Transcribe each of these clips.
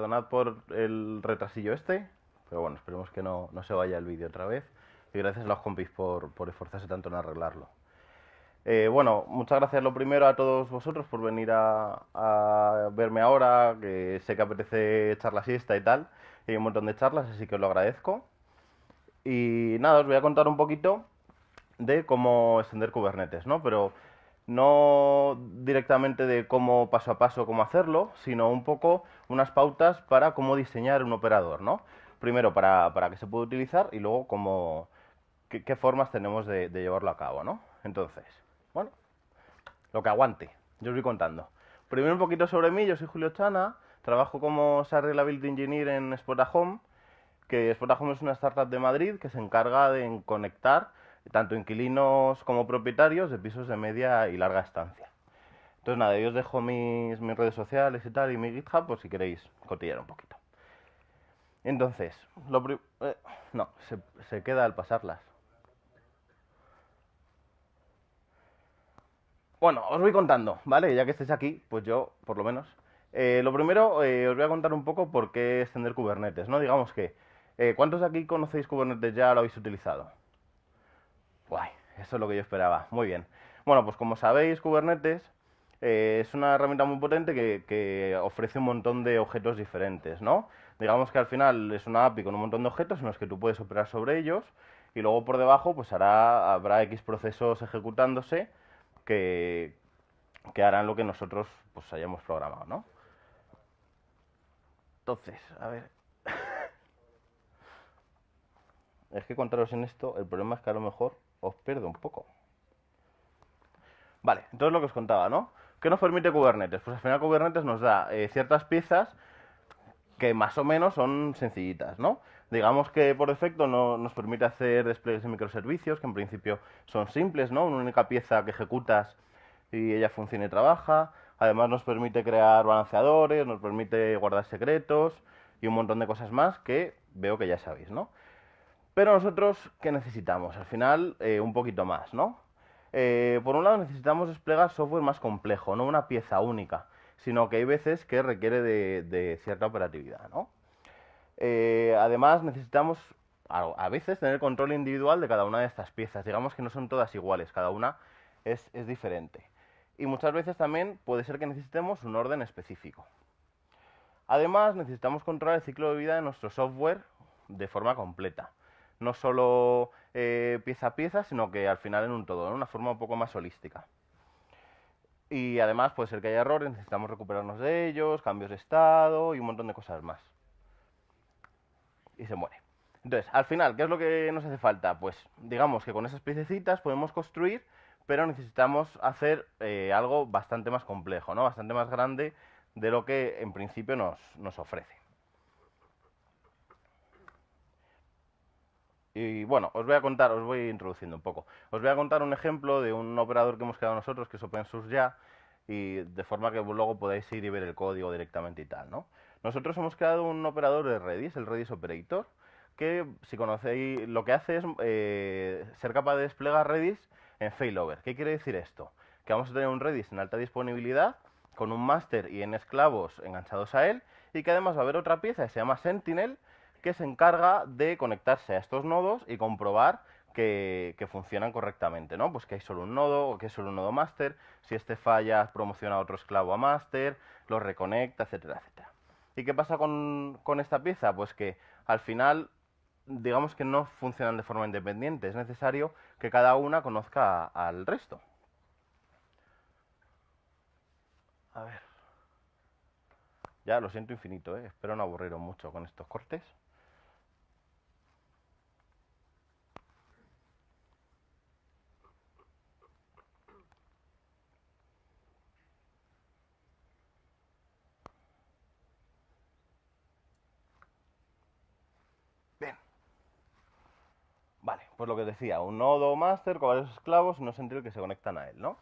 perdonad por el retrasillo este, pero bueno, esperemos que no se vaya el vídeo otra vez. Y gracias a los compis por esforzarse tanto en arreglarlo. Bueno, muchas gracias lo primero a todos vosotros por venir a verme ahora, que sé que apetece echar la siesta y tal. Hay un montón de charlas, así que os lo agradezco. Y nada, os voy a contar un poquito de cómo extender Kubernetes, ¿no? Pero no directamente de cómo paso a paso cómo hacerlo, sino un poco unas pautas para cómo diseñar un operador, ¿no? Primero para que se pueda utilizar y luego qué formas tenemos de llevarlo a cabo, ¿no? Entonces, bueno, lo que aguante, yo os voy contando. Primero un poquito sobre mí, yo soy Julio Chana, trabajo como SaaS Reliability Engineer en Spotahome, que Spotahome es una startup de Madrid que se encarga de conectar tanto inquilinos como propietarios de pisos de media y larga estancia. Entonces nada, yo os dejo mis redes sociales y tal y mi GitHub por si queréis cotillar un poquito. Entonces, no, se queda al pasarlas. Bueno, os voy contando, ¿vale? Ya que estáis aquí, pues yo, por lo menos. Lo primero, os voy a contar un poco por qué extender Kubernetes, ¿no? Digamos que, ¿cuántos de aquí conocéis Kubernetes ya lo habéis utilizado? Guay, eso es lo que yo esperaba. Muy bien. Bueno, pues como sabéis, Kubernetes es una herramienta muy potente que ofrece un montón de objetos diferentes, ¿no? Digamos que al final es una API con un montón de objetos en los que tú puedes operar sobre ellos y luego por debajo pues habrá X procesos ejecutándose que, que harán lo que nosotros pues hayamos programado, ¿no? Entonces, a ver, es que contaros en esto, el problema es que a lo mejor os pierdo un poco. Vale, entonces lo que os contaba, ¿no? ¿Qué nos permite Kubernetes? Pues al final Kubernetes nos da ciertas piezas que más o menos son sencillitas, ¿no? Digamos que por defecto nos permite hacer despliegues de microservicios, que en principio son simples, ¿no? Una única pieza que ejecutas y ella funciona y trabaja. Además nos permite crear balanceadores, nos permite guardar secretos y un montón de cosas más que veo que ya sabéis, ¿no? Pero nosotros, ¿qué necesitamos? Al final, un poquito más, ¿no? Por un lado, necesitamos desplegar software más complejo, no una pieza única, sino que hay veces que requiere de cierta operatividad, ¿no? Además, necesitamos a veces tener control individual de cada una de estas piezas. Digamos que no son todas iguales, cada una es diferente. Y muchas veces también puede ser que necesitemos un orden específico. Además, necesitamos controlar el ciclo de vida de nuestro software de forma completa. No solo pieza a pieza, sino que al final en un todo, de una forma un poco más holística. Y además puede ser que haya errores, necesitamos recuperarnos de ellos, cambios de estado y un montón de cosas más. Y se muere. Entonces, al final, ¿qué es lo que nos hace falta? Pues digamos que con esas piececitas podemos construir, pero necesitamos hacer algo bastante más complejo, ¿no? Bastante más grande de lo que en principio nos ofrece. Y bueno, os voy introduciendo un poco. Os voy a contar un ejemplo de un operador que hemos creado nosotros, que es open source ya, y de forma que luego podáis ir y ver el código directamente y tal, ¿no? Nosotros hemos creado un operador de Redis, el Redis Operator, que si conocéis, lo que hace es ser capaz de desplegar Redis en failover. ¿Qué quiere decir esto? Que vamos a tener un Redis en alta disponibilidad, con un máster y en esclavos enganchados a él, y que además va a haber otra pieza que se llama Sentinel, que se encarga de conectarse a estos nodos y comprobar que funcionan correctamente, ¿no? Pues que hay solo un nodo o que es solo un nodo máster, si este falla promociona a otro esclavo a máster, lo reconecta, etcétera, etcétera. ¿Y qué pasa con esta pieza? Pues que al final, digamos que no funcionan de forma independiente, es necesario que cada una conozca al resto. A ver, ya lo siento infinito, espero no aburriros mucho con estos cortes. Bien. Vale, pues lo que decía, un nodo máster con varios esclavos y unos sentinel que se conectan a él, ¿no?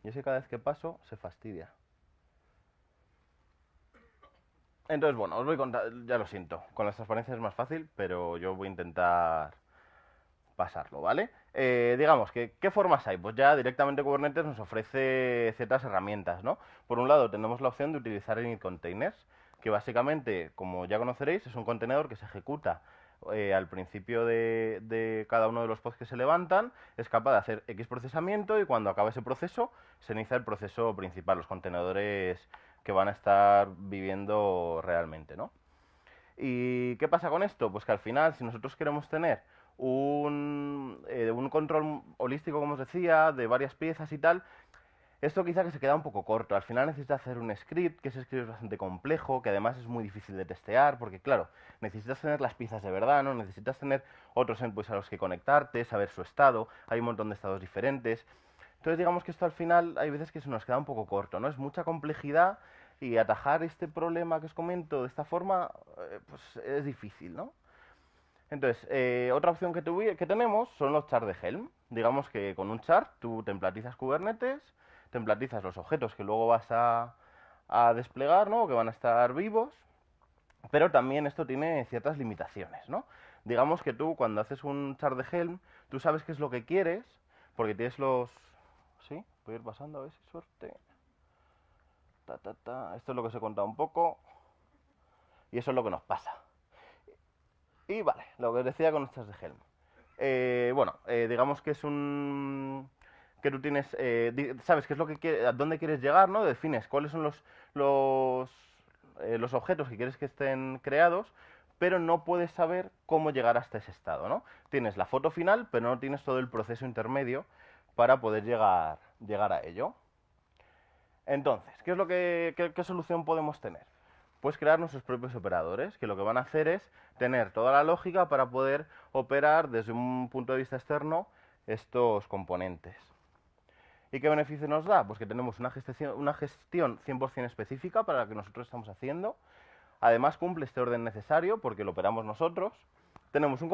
Y ese cada vez que paso se fastidia. Entonces, bueno, os voy a contar, ya lo siento, con las transparencias es más fácil, pero yo voy a intentar pasarlo, ¿vale? Digamos que, ¿qué formas hay? Pues ya directamente Kubernetes nos ofrece ciertas herramientas, ¿no? Por un lado tenemos la opción de utilizar init containers, que básicamente, como ya conoceréis, es un contenedor que se ejecuta al principio de cada uno de los pods que se levantan, es capaz de hacer X procesamiento y cuando acaba ese proceso se inicia el proceso principal, los contenedores que van a estar viviendo realmente, ¿no? ¿Y qué pasa con esto? Pues que al final, si nosotros queremos tener un control holístico, como os decía, de varias piezas y tal, esto quizá que se queda un poco corto. Al final necesitas hacer un script, que ese script es bastante complejo, que además es muy difícil de testear, porque claro, necesitas tener las piezas de verdad, ¿no? Necesitas tener otros endpoints a los que conectarte, saber su estado, hay un montón de estados diferentes. Entonces digamos que esto al final hay veces que se nos queda un poco corto, ¿no? Es mucha complejidad y atajar este problema que os comento de esta forma, pues es difícil, ¿no? Entonces, otra opción que tenemos son los chars de Helm. Digamos que con un char tú templatizas Kubernetes, templatizas los objetos que luego vas a desplegar, ¿no? Que van a estar vivos, pero también esto tiene ciertas limitaciones, ¿no? Digamos que tú cuando haces un char de Helm, tú sabes qué es lo que quieres, porque tienes los... ¿Sí? Voy a ir pasando a ver si suerte. Esto es lo que os he contado un poco, y eso es lo que nos pasa. Y vale, lo que os decía con los chars de Helm. Digamos que es un... que tú tienes... sabes qué es lo que quieres, a dónde quieres llegar, ¿no? Defines cuáles son los objetos que quieres que estén creados, pero no puedes saber cómo llegar hasta ese estado, ¿no? Tienes la foto final, pero no tienes todo el proceso intermedio para poder llegar a ello. Entonces, ¿qué es lo qué solución podemos tener? Pues crear nuestros propios operadores, que lo que van a hacer es tener toda la lógica para poder operar desde un punto de vista externo estos componentes. ¿Y qué beneficio nos da? Pues que tenemos una gestión 100% específica para la que nosotros estamos haciendo. Además cumple este orden necesario porque lo operamos nosotros. Tenemos un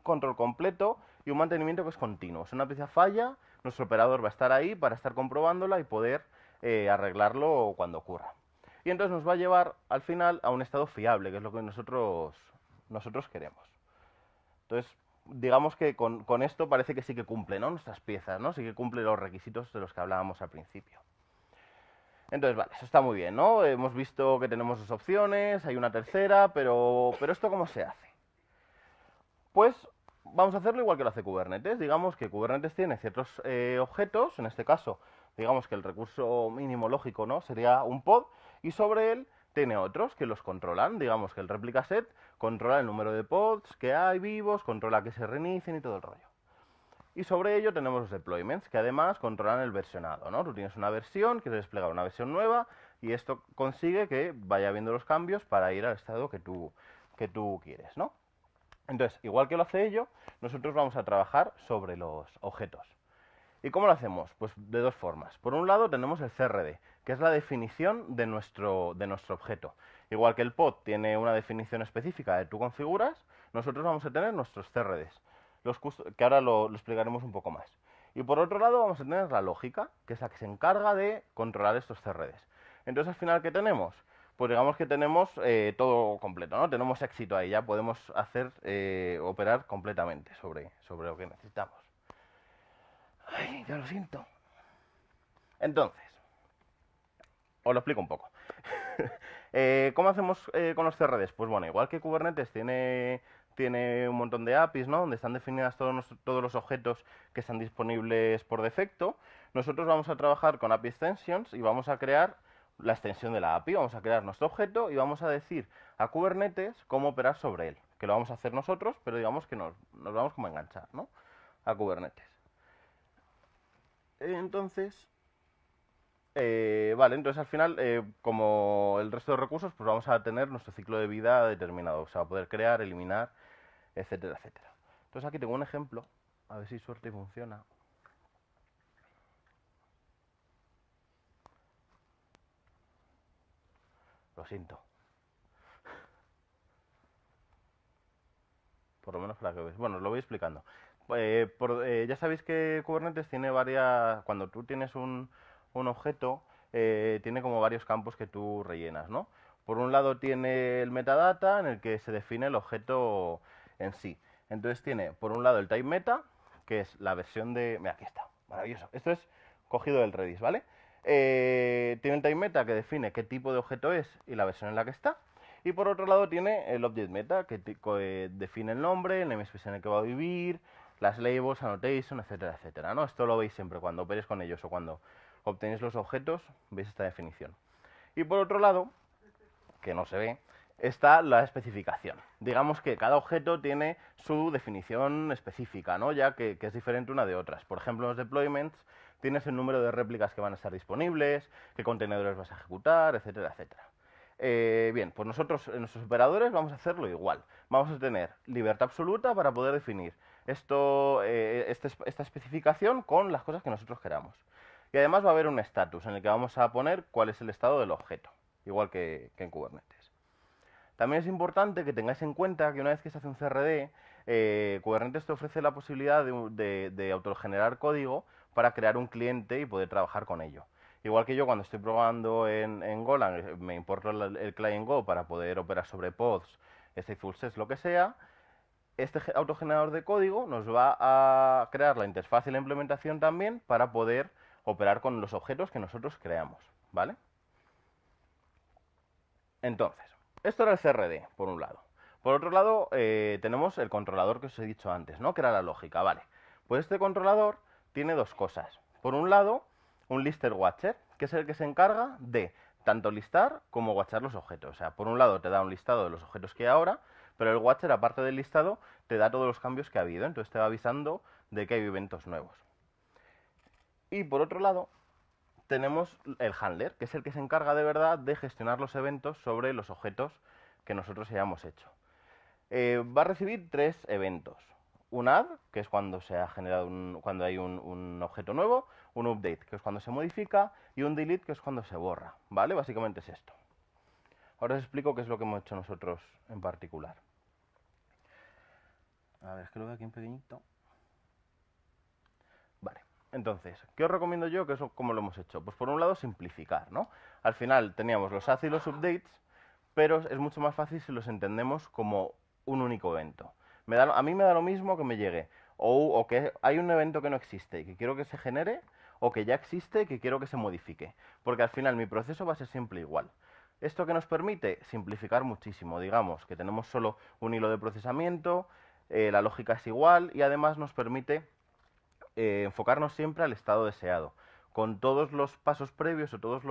control completo y un mantenimiento que es continuo. Si una pieza falla, nuestro operador va a estar ahí para estar comprobándola y poder arreglarlo cuando ocurra. Y entonces nos va a llevar al final a un estado fiable, que es lo que nosotros queremos. Entonces, digamos que con esto parece que sí que cumple, ¿no? Nuestras piezas, ¿no? Sí que cumple los requisitos de los que hablábamos al principio. Entonces, vale, eso está muy bien, ¿no? Hemos visto que tenemos dos opciones, hay una tercera, pero ¿esto cómo se hace? Pues vamos a hacerlo igual que lo hace Kubernetes. Digamos que Kubernetes tiene ciertos objetos, en este caso, digamos que el recurso mínimo lógico, ¿no? Sería un pod, y sobre él tiene otros que los controlan. Digamos que el replica set controla el número de pods que hay vivos, controla que se reinicien y todo el rollo. Y sobre ello tenemos los deployments, que además controlan el versionado, ¿no? Tú tienes una versión, quieres desplegar una versión nueva, y esto consigue que vaya viendo los cambios para ir al estado que tú quieres, ¿no? Entonces, igual que lo hace ello, nosotros vamos a trabajar sobre los objetos. ¿Y cómo lo hacemos? Pues de dos formas. Por un lado tenemos el CRD, que es la definición de nuestro objeto. Igual que el pod tiene una definición específica que tú configuras, nosotros vamos a tener nuestros CRDs, que ahora lo explicaremos un poco más. Y por otro lado vamos a tener la lógica, que es la que se encarga de controlar estos CRDs. Entonces, al final, ¿qué tenemos? Pues digamos que tenemos todo completo, ¿no? Tenemos éxito ahí, ya podemos operar completamente sobre lo que necesitamos. Ay, ya lo siento. Entonces, os lo explico un poco. ¿Cómo hacemos con los CRDs? Pues bueno, igual que Kubernetes tiene un montón de APIs, ¿no? Donde están definidas todos los objetos que están disponibles por defecto, nosotros vamos a trabajar con API Extensions y vamos a crear la extensión de la API, vamos a crear nuestro objeto y vamos a decir a Kubernetes cómo operar sobre él, que lo vamos a hacer nosotros, pero digamos que nos vamos como a enganchar, ¿no? A Kubernetes. Entonces, vale, entonces al final, como el resto de recursos, pues vamos a tener nuestro ciclo de vida determinado, o sea, poder crear, eliminar, etcétera, etcétera. Entonces aquí tengo un ejemplo, a ver si suerte y funciona. Lo siento. Por lo menos para que veáis. Bueno, os lo voy explicando. Ya sabéis que Kubernetes tiene varias... Cuando tú tienes un objeto, tiene como varios campos que tú rellenas, ¿no? Por un lado tiene el metadata, en el que se define el objeto en sí. Entonces tiene, por un lado, el type meta, que es la versión de... Mira, aquí está. Maravilloso. Esto es cogido del Redis, ¿vale? Tiene el time meta que define qué tipo de objeto es y la versión en la que está. Y por otro lado tiene el object meta que define el nombre, el namespace en el que va a vivir, las labels, annotation, etcétera, etcétera, ¿no? Esto lo veis siempre cuando operéis con ellos o cuando obtenéis los objetos, veis esta definición. Y por otro lado, que no se ve, está la especificación. Digamos que cada objeto tiene su definición específica, ¿no? Ya que es diferente una de otras. Por ejemplo, en los deployments tienes el número de réplicas que van a estar disponibles, qué contenedores vas a ejecutar, etcétera, etcétera. Bien, pues nosotros en nuestros operadores vamos a hacerlo igual. Vamos a tener libertad absoluta para poder definir esta especificación con las cosas que nosotros queramos. Y además va a haber un status en el que vamos a poner cuál es el estado del objeto, igual que en Kubernetes. También es importante que tengáis en cuenta que una vez que se hace un CRD, Kubernetes te ofrece la posibilidad de autogenerar código para crear un cliente y poder trabajar con ello. Igual que yo cuando estoy probando en Golang, me importo el client Go para poder operar sobre pods, stateful sets, lo que sea. Este autogenerador de código nos va a crear la interfaz y la implementación también para poder operar con los objetos que nosotros creamos, ¿vale? Entonces, esto era el CRD, por un lado. Por otro lado, tenemos el controlador que os he dicho antes, ¿no? Que era la lógica, vale. Pues este controlador tiene dos cosas. Por un lado, un lister watcher, que es el que se encarga de tanto listar como watchar los objetos. O sea, por un lado te da un listado de los objetos que hay ahora, pero el watcher, aparte del listado, te da todos los cambios que ha habido. Entonces te va avisando de que hay eventos nuevos. Y por otro lado, tenemos el handler, que es el que se encarga de verdad de gestionar los eventos sobre los objetos que nosotros hayamos hecho. Va a recibir tres eventos. Un add, que es cuando se ha generado cuando hay un objeto nuevo, un update, que es cuando se modifica, y un delete, que es cuando se borra, ¿vale? Básicamente es esto. Ahora os explico qué es lo que hemos hecho nosotros en particular. A ver, es que lo veo aquí en pequeñito. Vale. Entonces, ¿qué os recomiendo yo? Que eso, ¿cómo lo hemos hecho? Pues por un lado, simplificar, ¿no? Al final teníamos los adds y los updates, pero es mucho más fácil si los entendemos como un único evento. A mí me da lo mismo que me llegue o que hay un evento que no existe y que quiero que se genere, o que ya existe y que quiero que se modifique, porque al final mi proceso va a ser siempre igual. ¿Esto que nos permite? Simplificar muchísimo. Digamos que tenemos solo un hilo de procesamiento, la lógica es igual y además nos permite enfocarnos siempre al estado deseado, con todos los pasos previos o todos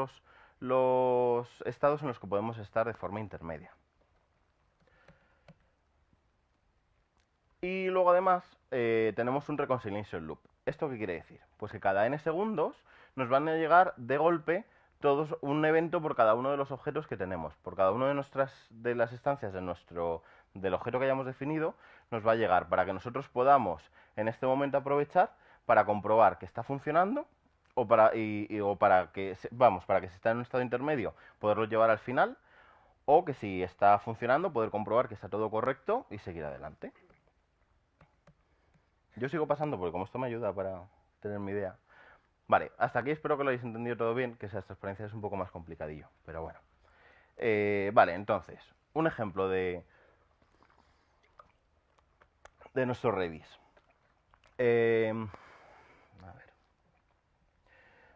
los estados en los que podemos estar de forma intermedia. Y luego además tenemos un reconciliation loop. ¿Esto qué quiere decir? Pues que cada n segundos nos van a llegar de golpe todos un evento por cada uno de los objetos que tenemos. Por cada una de las instancias del objeto que hayamos definido, nos va a llegar para que nosotros podamos en este momento aprovechar para comprobar que está funcionando o para que para que si está en un estado intermedio poderlo llevar al final, o que si está funcionando poder comprobar que está todo correcto y seguir adelante. Yo sigo pasando porque como esto me ayuda para tener mi idea. Vale, hasta aquí espero que lo hayáis entendido todo bien, que esa transparencia es un poco más complicadillo, pero bueno. Vale, entonces, un ejemplo de nuestro Redis. A ver.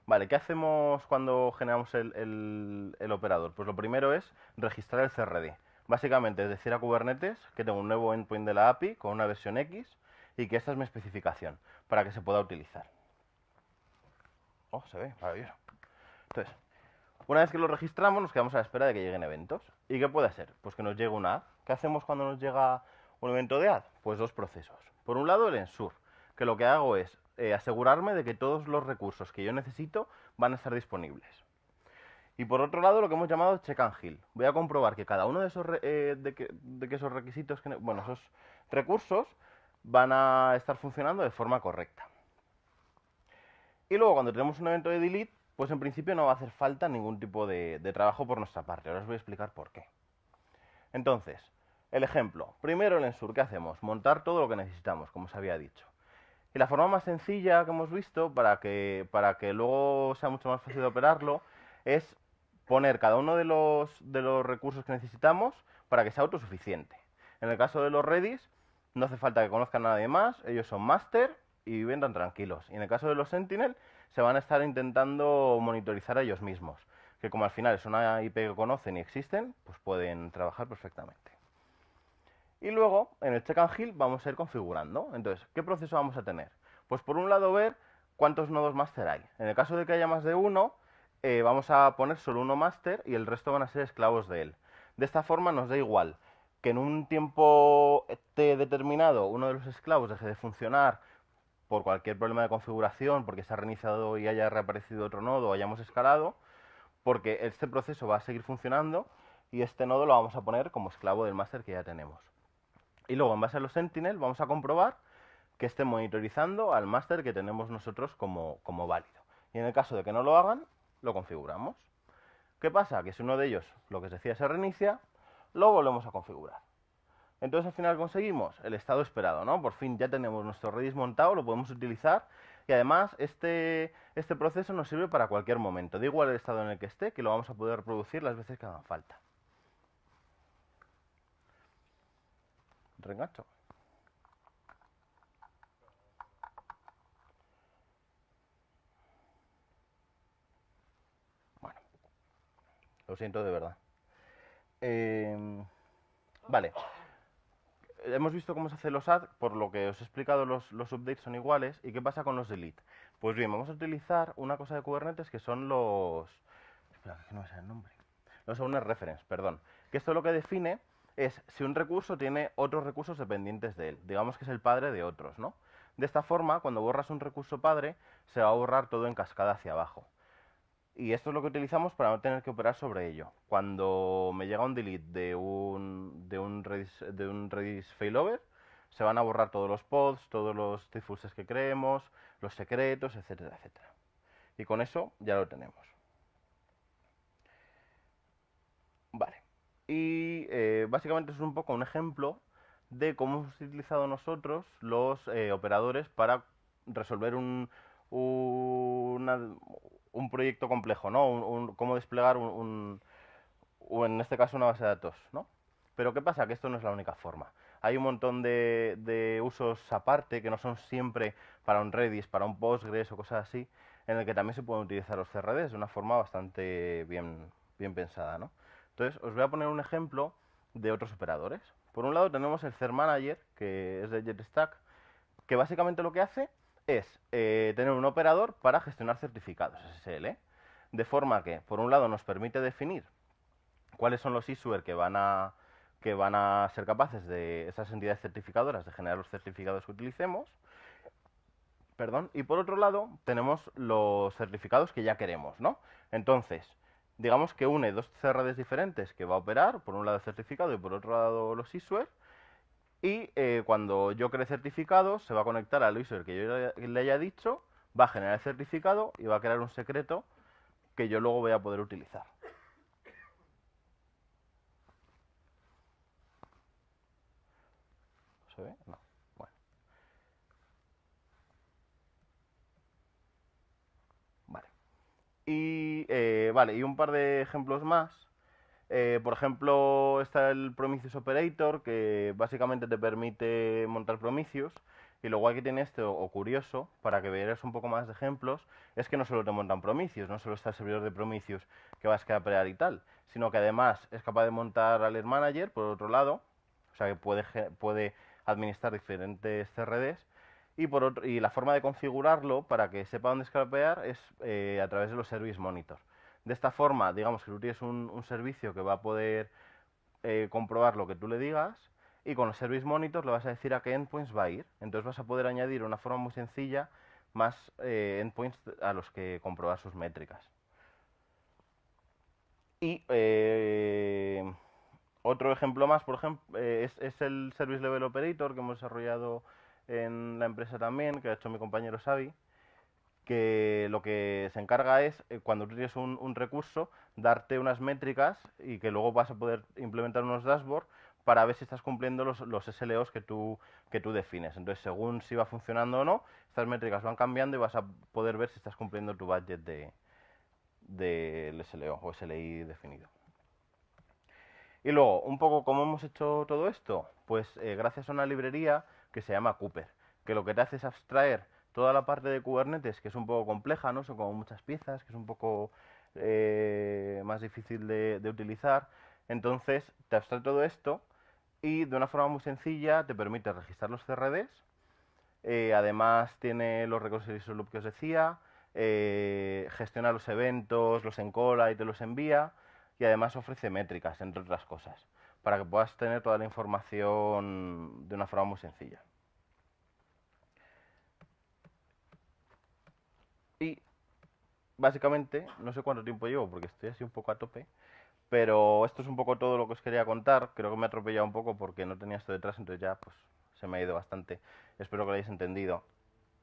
Vale, ¿qué hacemos cuando generamos el operador? Pues lo primero es registrar el CRD. Básicamente es decir a Kubernetes que tengo un nuevo endpoint de la API con una versión X y que esta es mi especificación para que se pueda utilizar. Oh, se ve, maravilloso. Entonces, una vez que lo registramos nos quedamos a la espera de que lleguen eventos. ¿Y qué puede ser? Pues que nos llegue un add. ¿Qué hacemos cuando nos llega un evento de add? Pues dos procesos. Por un lado el ensure, que lo que hago es asegurarme de que todos los recursos que yo necesito van a estar disponibles. Y por otro lado lo que hemos llamado check and heal. Voy a comprobar que cada uno de esos, esos requisitos, esos recursos van a estar funcionando de forma correcta. Y luego cuando tenemos un evento de delete, pues en principio no va a hacer falta ningún tipo de trabajo por nuestra parte. Ahora os voy a explicar por qué. Entonces, el ejemplo. Primero el ensure, ¿qué hacemos? Montar todo lo que necesitamos, como os había dicho. Y la forma más sencilla que hemos visto, para que luego sea mucho más fácil de operarlo, es poner cada uno de los recursos que necesitamos para que sea autosuficiente. En el caso de los Redis, no hace falta que conozcan a nadie más, ellos son master y viven tan tranquilos. Y en el caso de los Sentinel, se van a estar intentando monitorizar a ellos mismos, que como al final es una IP que conocen y existen, pues pueden trabajar perfectamente. Y luego, en el check and heal, vamos a ir configurando. Entonces, ¿qué proceso vamos a tener? Pues por un lado ver cuántos nodos master hay. En el caso de que haya más de uno, vamos a poner solo uno master y el resto van a ser esclavos de él. De esta forma nos da igual que en un tiempo T determinado uno de los esclavos deje de funcionar por cualquier problema de configuración, porque se ha reiniciado y haya reaparecido otro nodo o hayamos escalado, porque este proceso va a seguir funcionando y este nodo lo vamos a poner como esclavo del master que ya tenemos. Y luego, en base a los Sentinel, vamos a comprobar que esté monitorizando al máster que tenemos nosotros como válido. Y en el caso de que no lo hagan, lo configuramos. ¿Qué pasa? Que si uno de ellos, lo que os decía, se reinicia, lo volvemos a configurar. Entonces al final conseguimos el estado esperado, ¿no? Por fin ya tenemos nuestro Redis montado, lo podemos utilizar y además este proceso nos sirve para cualquier momento. Da igual el estado en el que esté, que lo vamos a poder reproducir las veces que hagan falta. Reengancho. Bueno, lo siento de verdad. Vale. Hemos visto cómo se hace los add, por lo que os he explicado los updates son iguales. ¿Y qué pasa con los delete? Pues bien, vamos a utilizar una cosa de Kubernetes que son los... Espera, que no me sale el nombre. Los owner reference, perdón. Que esto lo que define es si un recurso tiene otros recursos dependientes de él. Digamos que es el padre de otros, ¿no? De esta forma, cuando borras un recurso padre, se va a borrar todo en cascada hacia abajo. Y esto es lo que utilizamos para no tener que operar sobre ello. Cuando me llega un delete de un Redis failover, se van a borrar todos los pods, todos los defuses que creemos, los secretos, etcétera, etcétera. Y con eso ya lo tenemos. Vale. Y básicamente es un poco un ejemplo de cómo hemos utilizado nosotros los operadores para resolver un proyecto complejo, ¿no? Cómo desplegar o en este caso una base de datos, ¿no? Pero ¿qué pasa? Que esto no es la única forma. Hay un montón de usos aparte que no son siempre para un Redis, para un Postgres o cosas así, en el que también se pueden utilizar los CRDs de una forma bastante bien pensada, ¿no? Entonces, os voy a poner un ejemplo de otros operadores. Por un lado tenemos el Cert Manager, que es de JetStack, que básicamente lo que hace es tener un operador para gestionar certificados SSL, de forma que, por un lado, nos permite definir cuáles son los issuers que van a ser capaces de esas entidades certificadoras de generar los certificados que utilicemos, perdón, y por otro lado tenemos los certificados que ya queremos, ¿no? Entonces, digamos que une dos CRDs diferentes que va a operar, por un lado el certificado y por otro lado los issuers, y cuando yo cree certificados se va a conectar al user que yo le haya dicho, va a generar el certificado y va a crear un secreto que yo luego voy a poder utilizar. ¿Se ve? No. Bueno. Vale. Y vale, y un par de ejemplos más. Por ejemplo, está el Prometheus Operator, que básicamente te permite montar Prometheus. Y lo guay que tiene este, o curioso, para que veáis un poco más de ejemplos, es que no solo te montan Prometheus, no solo está el servidor de Prometheus que vas a scrapear y tal, sino que además es capaz de montar Alert Manager, por otro lado, o sea que puede administrar diferentes CRDs, y la forma de configurarlo para que sepa dónde scrapear es a través de los Service Monitor. De esta forma, digamos que tú tienes un servicio que va a poder comprobar lo que tú le digas y con los Service Monitors le vas a decir a qué endpoints va a ir. Entonces vas a poder añadir de una forma muy sencilla más endpoints a los que comprobar sus métricas. Y otro ejemplo más, por ejemplo, es el Service Level Operator que hemos desarrollado en la empresa también, que ha hecho mi compañero Xavi, que lo que se encarga es, cuando tú tienes un recurso, darte unas métricas y que luego vas a poder implementar unos dashboards para ver si estás cumpliendo los SLOs que tú defines. Entonces, según si va funcionando o no, estas métricas van cambiando y vas a poder ver si estás cumpliendo tu budget del SLO o SLI definido. Y luego, un poco cómo hemos hecho todo esto, pues gracias a una librería que se llama Cooper, que lo que te hace es abstraer toda la parte de Kubernetes, que es un poco compleja, ¿no? Son como muchas piezas, que es un poco más difícil de utilizar. Entonces, te abstrae todo esto y de una forma muy sencilla te permite registrar los CRDs. Además, tiene los reconciliation loop que os decía, gestiona los eventos, los encola y te los envía. Y además ofrece métricas, entre otras cosas, para que puedas tener toda la información de una forma muy sencilla. Y básicamente, no sé cuánto tiempo llevo porque estoy así un poco a tope, pero esto es un poco todo lo que os quería contar. Creo que me he atropellado un poco porque no tenía esto detrás, entonces ya pues se me ha ido bastante. Espero que lo hayáis entendido.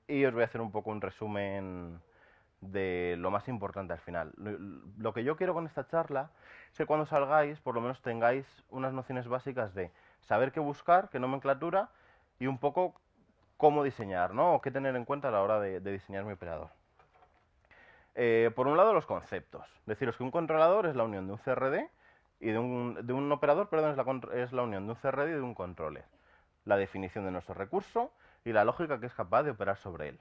Y os voy a hacer un poco un resumen de lo más importante al final. Lo que yo quiero con esta charla es que cuando salgáis, por lo menos tengáis unas nociones básicas de saber qué buscar, qué nomenclatura y un poco cómo diseñar, ¿no? O qué tener en cuenta a la hora de diseñar mi operador. Por un lado, los conceptos. Deciros que un controlador es la unión de un CRD y de un operador, perdón, es la unión de un CRD y de un controller. La definición de nuestro recurso y la lógica que es capaz de operar sobre él.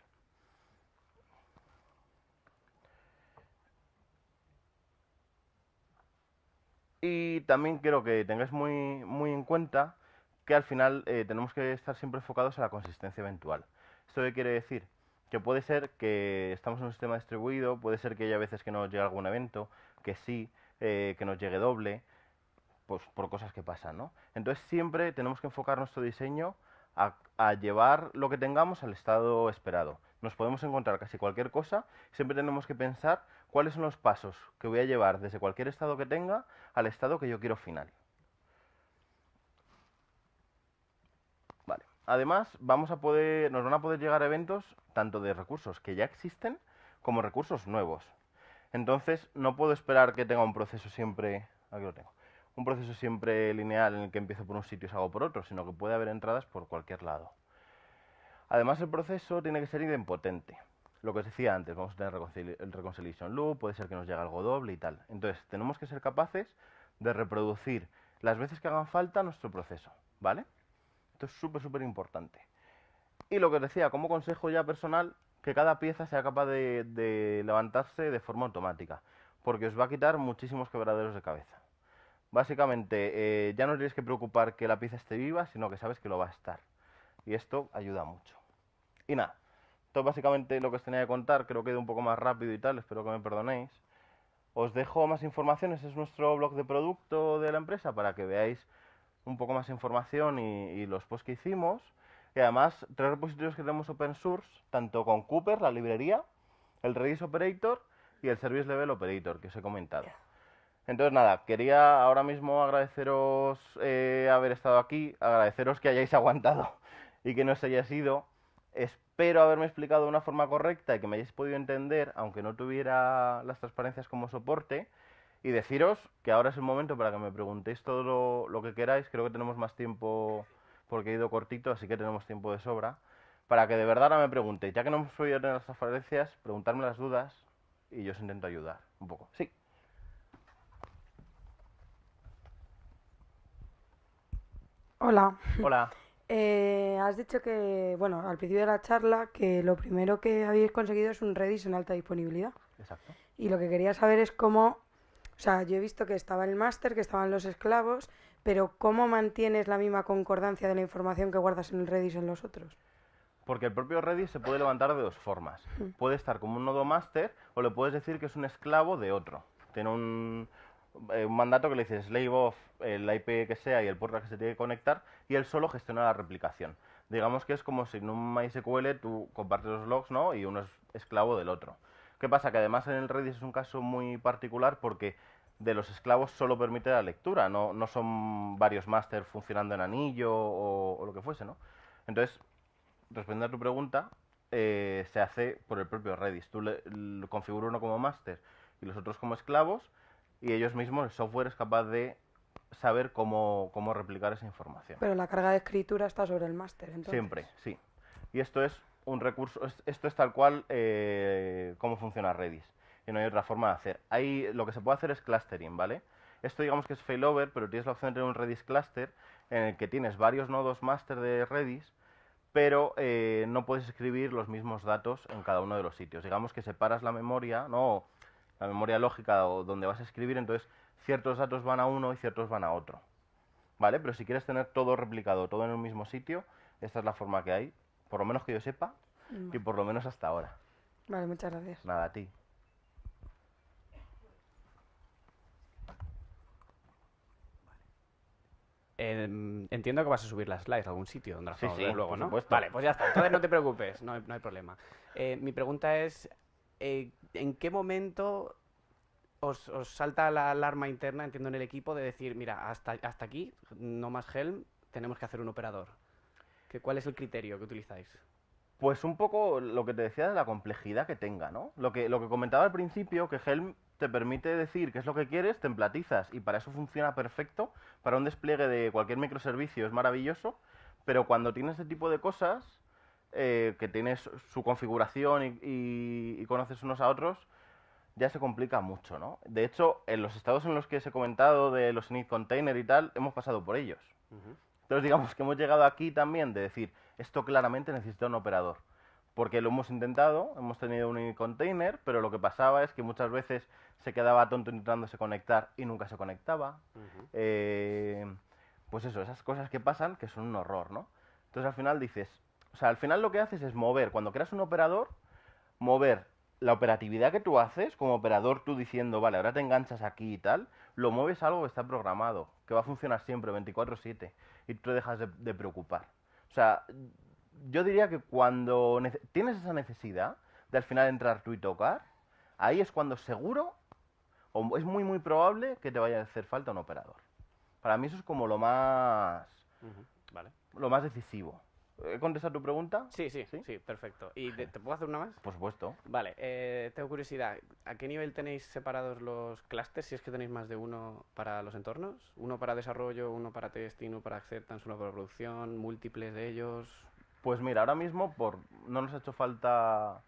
Y también quiero que tengáis muy en cuenta que al final tenemos que estar siempre enfocados a la consistencia eventual. ¿Esto qué quiere decir? Que puede ser que estamos en un sistema distribuido, puede ser que haya veces que nos llegue algún evento, que sí, que nos llegue doble, pues por cosas que pasan, ¿no? Entonces siempre tenemos que enfocar nuestro diseño a llevar lo que tengamos al estado esperado. Nos podemos encontrar casi cualquier cosa, siempre tenemos que pensar cuáles son los pasos que voy a llevar desde cualquier estado que tenga al estado que yo quiero final. Vale. Además, nos van a poder llegar eventos tanto de recursos que ya existen como recursos nuevos. Entonces, no puedo esperar que tenga un proceso siempre. Aquí lo tengo. Un proceso siempre lineal en el que empiezo por un sitio y salgo por otro, sino que puede haber entradas por cualquier lado. Además, el proceso tiene que ser idempotente. Lo que os decía antes, vamos a tener el reconciliation loop, puede ser que nos llegue algo doble y tal. Entonces, tenemos que ser capaces de reproducir las veces que hagan falta nuestro proceso, ¿vale? Esto es súper importante. Y lo que os decía, como consejo ya personal, que cada pieza sea capaz de levantarse de forma automática, porque os va a quitar muchísimos quebraderos de cabeza. Básicamente, ya no tienes que preocupar que la pieza esté viva, sino que sabes que lo va a estar. Y esto ayuda mucho. Y nada, esto es básicamente lo que os tenía que contar. Creo que he ido un poco más rápido y tal, espero que me perdonéis. Os dejo más informaciones, es nuestro blog de producto de la empresa para que veáis un poco más información y los posts que hicimos. Y además, 3 repositorios que tenemos open source, tanto con Cooper, la librería, el Redis Operator y el Service Level Operator, que os he comentado. Entonces, nada, quería ahora mismo agradeceros haber estado aquí, agradeceros que hayáis aguantado y que no os hayáis ido. Espero haberme explicado de una forma correcta y que me hayáis podido entender, aunque no tuviera las transparencias como soporte. Y deciros que ahora es el momento para que me preguntéis todo lo que queráis. Creo que tenemos más tiempo porque he ido cortito, así que tenemos tiempo de sobra. Para que de verdad ahora me preguntéis. Ya que no hemos podido tener las transparencias, preguntarme las dudas y yo os intento ayudar un poco. Sí. Hola. Hola. Has dicho que, bueno, al principio de la charla, que lo primero que habéis conseguido es un Redis en alta disponibilidad. Exacto. Y lo que quería saber es cómo, o sea, yo he visto que estaba el máster, que estaban los esclavos, pero ¿cómo mantienes la misma concordancia de la información que guardas en el Redis en los otros? Porque el propio Redis se puede levantar de dos formas. Puede estar como un nodo master o le puedes decir que es un esclavo de otro. Tiene un mandato que le dices slave of el IP que sea y el puerto al que se tiene que conectar y él solo gestiona la replicación. Digamos que es como si en un MySQL tú compartes los logs, ¿no? Y uno es esclavo del otro. ¿Qué pasa? Que además en el Redis es un caso muy particular porque de los esclavos solo permite la lectura, no son varios máster funcionando en anillo o lo que fuese, ¿no? Entonces, respondiendo a tu pregunta, se hace por el propio Redis. Tú le configuras uno como máster y los otros como esclavos y ellos mismos, el software es capaz de saber cómo replicar esa información. Pero la carga de escritura está sobre el máster, entonces. Siempre, sí. Y esto es un recurso, esto es tal cual cómo funciona Redis. Y no hay otra forma de hacer. Ahí lo que se puede hacer es clustering, ¿vale? Esto digamos que es failover, pero tienes la opción de tener un Redis cluster en el que tienes varios nodos master de Redis pero no puedes escribir los mismos datos en cada uno de los sitios. Digamos que separas la memoria, ¿no? La memoria lógica o donde vas a escribir, entonces ciertos datos van a uno y ciertos van a otro. ¿Vale? Pero si quieres tener todo replicado, todo en un mismo sitio, esta es la forma que hay, por lo menos que yo sepa, y por lo menos hasta ahora. Vale, muchas gracias. Nada, a ti. Entiendo que vas a subir las slides a algún sitio donde las Sí, podamos sí, ver luego, por ¿no? supuesto. Vale, pues ya está. Entonces no te preocupes, no hay problema. Mi pregunta es, ¿en qué momento os salta la alarma interna, entiendo, en el equipo de decir, mira, hasta aquí, no más Helm, tenemos que hacer un operador? ¿Cuál es el criterio que utilizáis? Pues un poco lo que te decía de la complejidad que tenga, ¿no? Lo que comentaba al principio, que Helm te permite decir qué es lo que quieres, templatizas, y para eso funciona perfecto. Para un despliegue de cualquier microservicio es maravilloso, pero cuando tienes este tipo de cosas, que tienes su configuración y conoces unos a otros, ya se complica mucho, ¿no? De hecho, en los estados en los que os he comentado de los init container y tal, hemos pasado por ellos. Entonces, digamos que hemos llegado aquí también de decir, esto claramente necesita un operador. Porque lo hemos intentado, hemos tenido un init container, pero lo que pasaba es que muchas veces se quedaba tonto intentándose conectar y nunca se conectaba. Pues eso, esas cosas que pasan que son un horror, ¿no? Entonces al final dices, o sea, al final lo que haces es mover, cuando creas un operador, mover la operatividad que tú haces, como operador tú diciendo, vale, ahora te enganchas aquí y tal, lo mueves a algo que está programado, que va a funcionar siempre 24/7 y tú te dejas de preocupar. O sea, yo diría que cuando tienes esa necesidad de al final entrar tú y tocar, ahí es cuando seguro, o es muy muy probable que te vaya a hacer falta un operador. Para mí eso es como Vale. lo más decisivo. ¿He contestado tu pregunta? Sí, perfecto. ¿Y te puedo hacer una más? Por supuesto. Vale, tengo curiosidad. ¿A qué nivel tenéis separados los clusters, si es que tenéis más de uno para los entornos? ¿Uno para desarrollo, uno para testing, uno para acceptance, uno para producción, múltiples de ellos? Pues mira, ahora mismo no nos ha hecho falta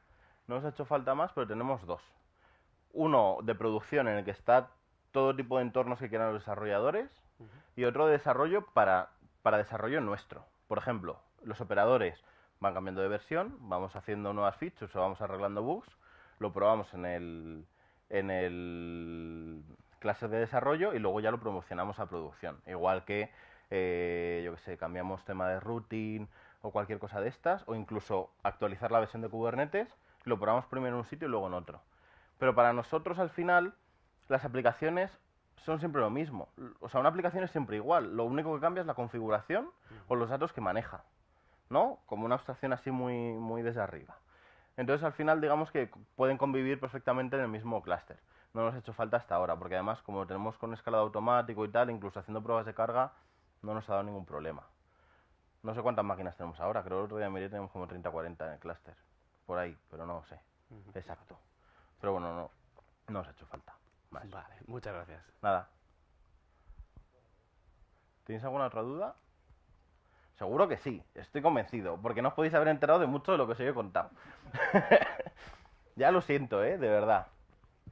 más, pero tenemos dos. Uno de producción en el que está todo tipo de entornos que quieran los desarrolladores y otro de desarrollo para desarrollo nuestro. Por ejemplo, los operadores van cambiando de versión, vamos haciendo nuevas features o vamos arreglando bugs, lo probamos en el clase de desarrollo y luego ya lo promocionamos a producción. Igual que, yo que sé, cambiamos tema de routing o cualquier cosa de estas, o incluso actualizar la versión de Kubernetes, lo probamos primero en un sitio y luego en otro. Pero para nosotros al final las aplicaciones son siempre lo mismo. O sea, una aplicación es siempre igual. Lo único que cambia es la configuración o los datos que maneja, ¿no? Como una abstracción así muy, muy desde arriba. Entonces, al final, digamos que pueden convivir perfectamente en el mismo clúster. No nos ha hecho falta hasta ahora, porque además, como lo tenemos con escalado automático y tal, incluso haciendo pruebas de carga, no nos ha dado ningún problema. No sé cuántas máquinas tenemos ahora. Creo que el otro día miré, tenemos como 30 o 40 en el clúster. Por ahí, pero no lo sé. Exacto. Pero bueno, no nos ha hecho falta. Más. Vale, muchas gracias. Nada. ¿Tienes alguna otra duda? Seguro que sí, estoy convencido, porque no os podéis haber enterado de mucho de lo que os he contado. Ya lo siento, de verdad,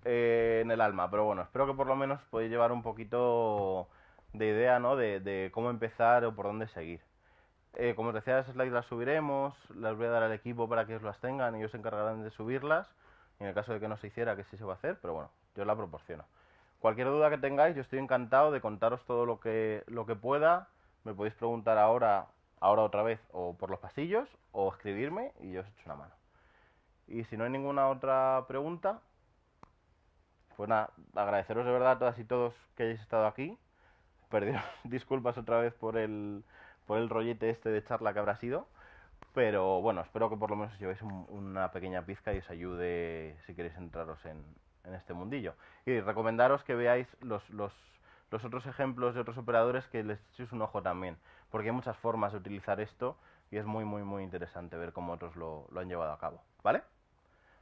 en el alma, pero bueno, espero que por lo menos podáis llevar un poquito de idea, ¿no? De cómo empezar o por dónde seguir. Como os decía, las slides las subiremos, las voy a dar al equipo para que os las tengan y ellos se encargarán de subirlas. En el caso de que no se hiciera, que sí se va a hacer, pero bueno, yo la proporciono. Cualquier duda que tengáis, yo estoy encantado de contaros todo lo que pueda. Me podéis preguntar ahora otra vez, o por los pasillos, o escribirme y yo os echo una mano. Y si no hay ninguna otra pregunta, pues nada, agradeceros de verdad a todas y todos que hayáis estado aquí. Pediros disculpas otra vez por el rollete este de charla que habrá sido. Pero bueno, espero que por lo menos os llevéis una pequeña pizca y os ayude si queréis entraros en este mundillo. Y recomendaros que veáis los otros ejemplos de otros operadores, que les echéis un ojo también, porque hay muchas formas de utilizar esto y es muy, muy, muy interesante ver cómo otros lo han llevado a cabo. ¿Vale?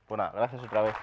Pues nada, gracias otra vez.